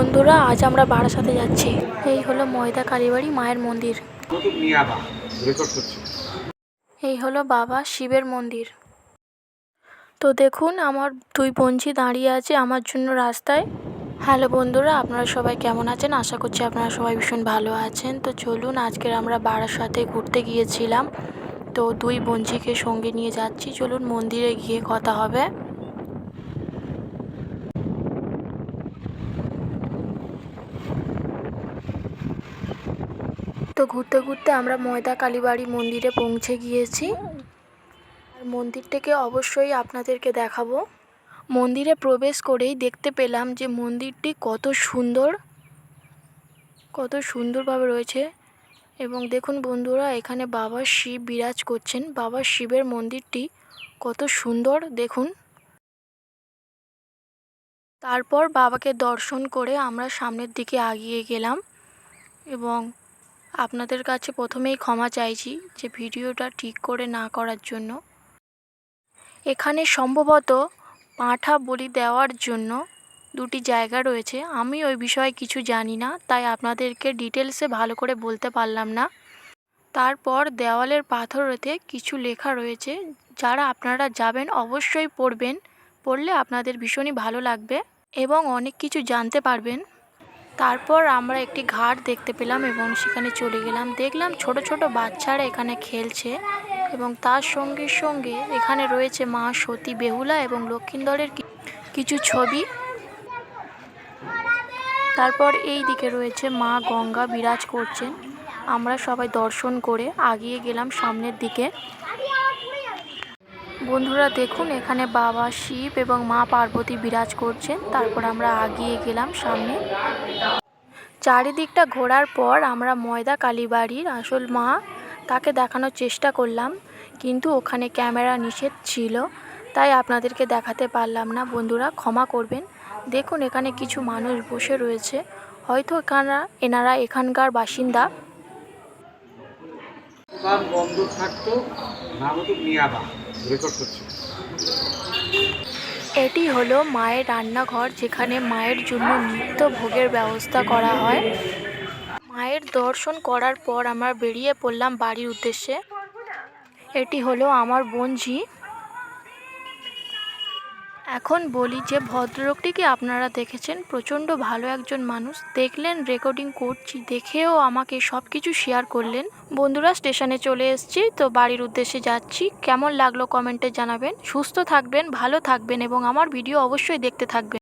বন্ধুরা, আজ আমরা বারাসাতে যাচ্ছি। এই হলো ময়দা কালীবাড়ি মায়ের মন্দির। এই হলো বাবা শিবের মন্দির। তো দেখুন, আমার দুই বোনঝি দাঁড়িয়ে আছে আমার জন্য রাস্তায়। হ্যালো বন্ধুরা, আপনারা সবাই কেমন আছেন? আশা করছি আপনারা সবাই ভীষণ ভালো আছেন। তো চলুন, আজকের আমরা বারাসাতে ঘুরতে গিয়েছিলাম। তো দুই বোনঝিকে সঙ্গে নিয়ে যাচ্ছি। চলুন, মন্দিরে গিয়ে কথা হবে। তো ঘুরতে ঘুরতে আমরা ময়দা কালীবাড়ি মন্দিরে পৌঁছে গিয়েছি। আর মন্দিরটাকে অবশ্যই আপনাদেরকে দেখাবো। মন্দিরে প্রবেশ করেই দেখতে পেলাম যে মন্দিরটি কত সুন্দরভাবে রয়েছে। এবং দেখুন বন্ধুরা, এখানে বাবা শিব বিরাজ করছেন। বাবা শিবের মন্দিরটি কত সুন্দর দেখুন। তারপর বাবাকে দর্শন করে আমরা সামনের দিকে এগিয়ে গেলাম। এবং আপনাদের কাছে প্রথমেই ক্ষমা চাইছি যে ভিডিওটা ঠিক করে না করার জন্য। এখানে সম্ভবত পাঁঠা বলি দেওয়ার জন্য দুটি জায়গা রয়েছে। আমি ওই বিষয়ে কিছু জানি না, তাই আপনাদেরকে ডিটেলসে ভালো করে বলতে পারলাম না। তারপর দেওয়ালের পাথরেতে কিছু লেখা রয়েছে, যারা আপনারা যাবেন অবশ্যই পড়লে আপনাদের ভীষণই ভালো লাগবে এবং অনেক কিছু জানতে পারবেন। তারপর আমরা একটি ঘাট দেখতে পেলাম এবং সেখানে চলে গেলাম। দেখলাম ছোট ছোট বাচ্চারা এখানে খেলছে এবং তার সঙ্গে সঙ্গে এখানে রয়েছে মা সতী, বেহুলা এবং লক্ষিন্দরের কিছু ছবি। তারপর এই দিকে রয়েছে মা গঙ্গা বিরাজ করছেন। আমরা সবাই দর্শন করে এগিয়ে গেলাম সামনের দিকে। বন্ধুরা দেখুন, এখানে বাবা শিব এবং মা পার্বতী বিরাজ করছেন। তারপর আমরা এগিয়ে গেলাম সামনে। চারিদিকটা ঘোরার পর আমরা ময়দা কালীবাড়ির আসল মা তাকে দেখানোর চেষ্টা করলাম, কিন্তু ওখানে ক্যামেরা নিষেধ ছিল, তাই আপনাদেরকে দেখাতে পারলাম না। বন্ধুরা ক্ষমা করবেন। দেখুন, এখানে কিছু মানুষ বসে রয়েছে, হয়তো এনারা এখানকার বাসিন্দা। এটি হলো মায়ের রান্নাঘর, যেখানে মায়ের জন্য নিত্য ভোগের ব্যবস্থা করা হয়। মায়ের দর্শন করার পর আমরা বেরিয়ে পড়লাম বাড়ির উদ্দেশ্যে। এটি হলো আমার বোনঝি। এখন বলি যে ভদ্রলোকটিকে আপনারা দেখেছেন, প্রচণ্ড ভালো একজন মানুষ। দেখলেন রেকর্ডিং করছি দেখেও আমাকে সব কিছু শেয়ার করলেন। বন্ধুরা স্টেশনে চলে এসেছি, তো বাড়ির উদ্দেশ্যে যাচ্ছি। কেমন লাগলো কমেন্টে জানাবেন। সুস্থ থাকবেন, ভালো থাকবেন এবং আমার ভিডিও অবশ্যই দেখতে থাকবেন।